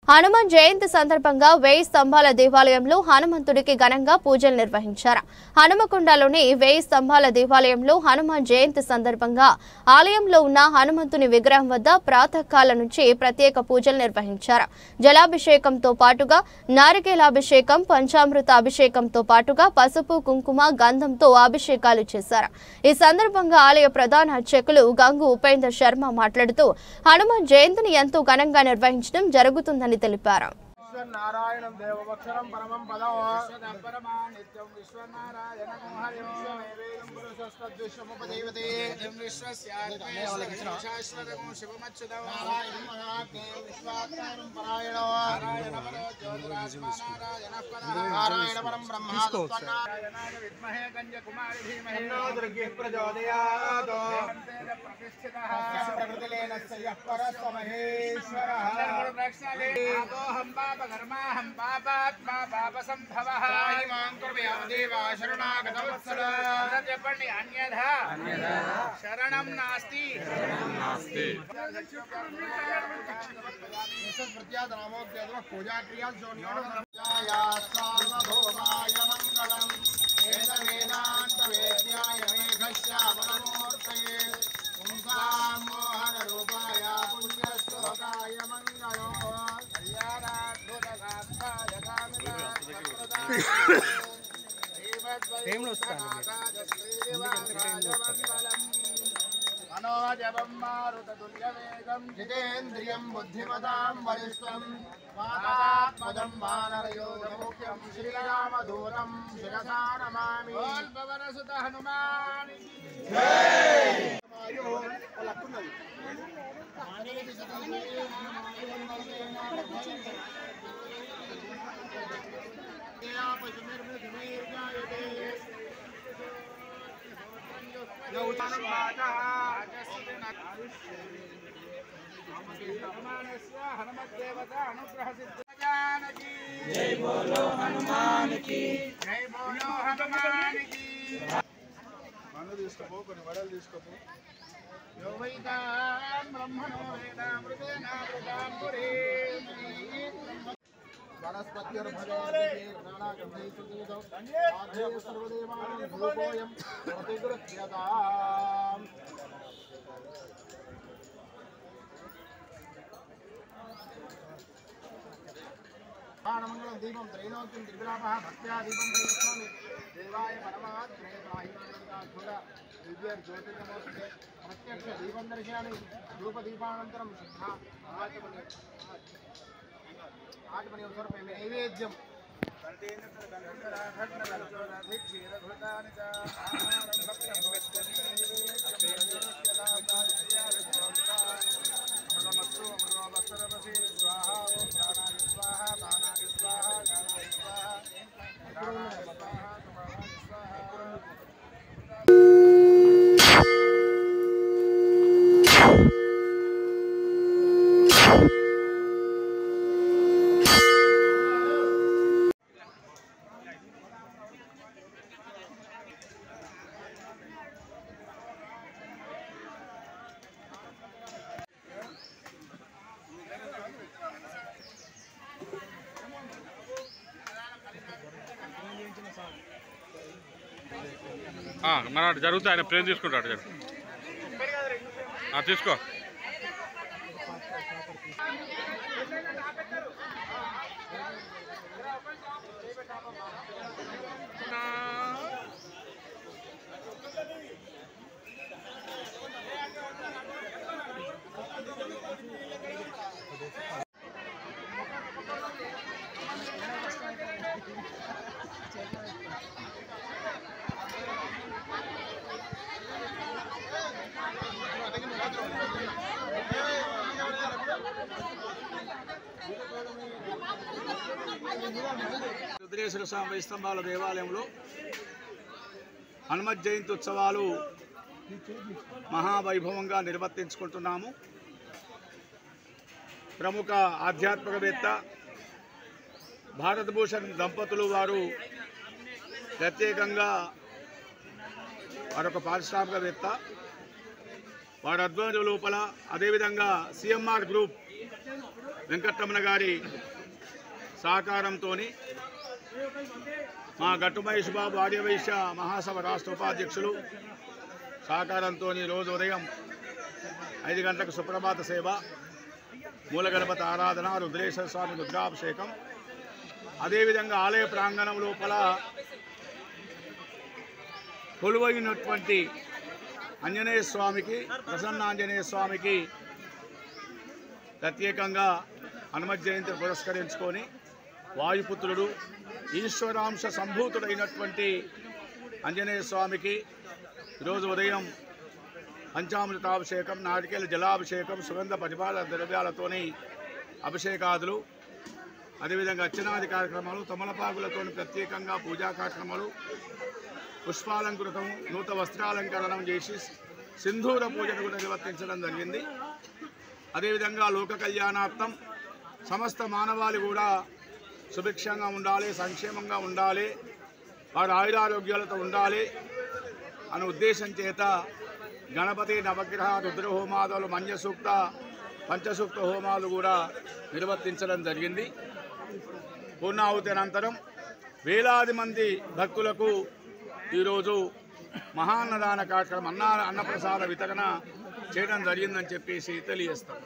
హనుమాన్ జయంతి సందర్భంగా 1000 స్తంభాల దేవాలయంలో హనుమంతుడికి ఘనంగా పూజలు నిర్వహించారు. హనుమకొండలోని 1000 స్తంభాల దేవాలయంలో హనుమాన్ జయంతి సందర్భంగా ఆలయంలో ఉన్న హనుమంతుని విగ్రహం వద్ద ప్రాతకాల నుంచి ప్రత్యేక పూజలు నిర్వహించారు. జలాభిషేకంతో పాటుగా నారికేలాభిషేకం, పంచామృత అభిషేకంతో పాటుగా పసుపు, కుంకుమ, గంధంతో అభిషేకాలు చేశారు. ఈ సందర్భంగా ఆలయ ప్రధాన అర్చకులు గంగు ఉపేందర్ శర్మ మాట్లాడుతూ హనుమాన్ జయంతిని ఎంతో ఘనంగా నిర్వహించడం జరుగుతుందని తెలిపారు. నారాయణం దేవవక్షరం పరమం పదం విశ్వదంబరమా నిత్యం విశ్వనారాయణం హరిం వేదం పురుషస్తద్విశ్వముపదేవతే విశ్వస్యాత్మేశ్వరం శాశ్వతం శివమచ్యుతం నారాయణం మహాజ్ఞేయం విశ్వాత్మానం పరాయణో నారాయణపరో జ్యోతిరాత్మనారాయణః పరః నారాయణపరం బ్రహ్మాస్మనారాయణాయ విద్మహే కన్యకుమారి ధీమహి తన్నో దుర్గే ప్రచోదయాత్ తేన ప్రతిష్ఠితః ప్రకృతిలేనస్య యః పరస్వ మహేశ్వరః హం పాపకర్మాహం పాపాత్మా పాపసంభవః మాం కృపయామ దేవా శరణాగతవత్సల చెప్పండి. అన్యథా శరణం నాస్తి పూజాక్రియా సార్వభౌమాయ మంగళం వేద వేదాంత వేద్యాయ మేఘశ్యామలమూర్తయే ఓంకార మోహన రూపాయ పుణ్యశ్లోకాయ మంగళం మనోజవం మారుతతుల్యవేగం జితేంద్రియం బుద్ధిమతాం వరిష్టం వాతాత్మజం వానరయోగముఖ్యం శ్రీరామదూతం శిరసా నమామి. భవనసుత హనుమాన్ హనుమద్దేవతా అనుగ్రహ సిద్ధి. జై బోలో హనుమాన్ కి, జై బోలో హనుమాన్ కి. మందు తీసుకోపో, కొన్ని వడలు తీసుకోపో. యో వైతాం బ్రహ్మణో వేదామృతేనామృతాం పురే వనస్పత్యుర్భవేది ప్రాణాగంధై సుదీదో ఆధ్యేయ సర్వదేవానాం భూపోయం ప్రతిగృహ్యతాం. మంగళం దీపం త్రైలోక్యం త్రిపురాపః భక్త్యా దీపం ప్రయచ్ఛామి దేవాయ పరమాత్మనే ప్రాహిమానందాధుర దివ్య జ్యోతిర్నమోస్తే ప్రత్యక్ష దీపం దర్శయామి. ధూపదీపానంతరం శుద్ధ ఆత్మని స్వరూపే నైవేద్యం మన జరుగుతుంది. ఆయన ప్లేన్ తీసుకుంటాడు. తీసుకో. రుద్రేశ్వర స్వామి 1000 స్తంభాల దేవాలయంలో హనుమత్ జయంతి ఉత్సవాలు మహావైభవంగా నిర్వర్తించుకుంటున్నాము. ప్రముఖ ఆధ్యాత్మికవేత్త భారతభూషణ్ దంపతులు వారు ప్రత్యేకంగా వారొక పారిశ్రామికవేత్త, వారి ఆధ్వర్యం లోపల అదేవిధంగా సిఎంఆర్ గ్రూప్ వెంకటరమణ గారి సహకారంతో మా గట్టు మహేష్ బాబు ఆర్యవైశ్య మహాసభ రాష్ట్ర ఉపాధ్యక్షులు సహకారంతో రోజు ఉదయం 5 గంటలకు సుప్రభాత సేవ, మూల గణపతి ఆరాధన, రుద్రేశ్వర స్వామి రుద్రాభిషేకం, అదేవిధంగా ఆలయ ప్రాంగణం లోపల కొలువైనటువంటి ఆంజనేయ స్వామికి, ప్రసన్నాంజనేయ స్వామికి ప్రత్యేకంగా హనుమత్ జయంతిని పురస్కరించుకొని వాయుపుత్రుడు ఈశ్వరాంశ సంభూతుడైనటువంటి ఆంజనేయ స్వామికి ఈరోజు ఉదయం పంచామృతాభిషేకం, నారికేల జలాభిషేకం, సుగంధ పరిమళ ద్రవ్యాలతోని అభిషేకాదులు, అదేవిధంగా అర్చనాది కార్యక్రమాలు, తమలపాకులతో ప్రత్యేకంగా పూజా కార్యక్రమాలు, పుష్పాలంకృతం, నూతన వస్త్రాలంకరణం చేసి సింధూర పూజను కూడా నిర్వర్తించడం జరిగింది. అదేవిధంగా లోక కళ్యాణార్థం సమస్త మానవాళి కూడా సుభిక్షంగా ఉండాలి, సంక్షేమంగా ఉండాలి, వారి ఆయురారోగ్యాలతో ఉండాలి అనే ఉద్దేశం చేత గణపతి నవగ్రహ రుద్రహోమాదులు, మన్యసూక్త, పంచసూక్త హోమాలు కూడా నిర్వర్తించడం జరిగింది. పూర్ణాహుతి అనంతరం వేలాది మంది భక్తులకు ఈరోజు మహాన్నదాన కార్యక్రమం, అన్నప్రసాద వితరణ చేయడం జరిగిందని చెప్పేసి తెలియజేస్తాం.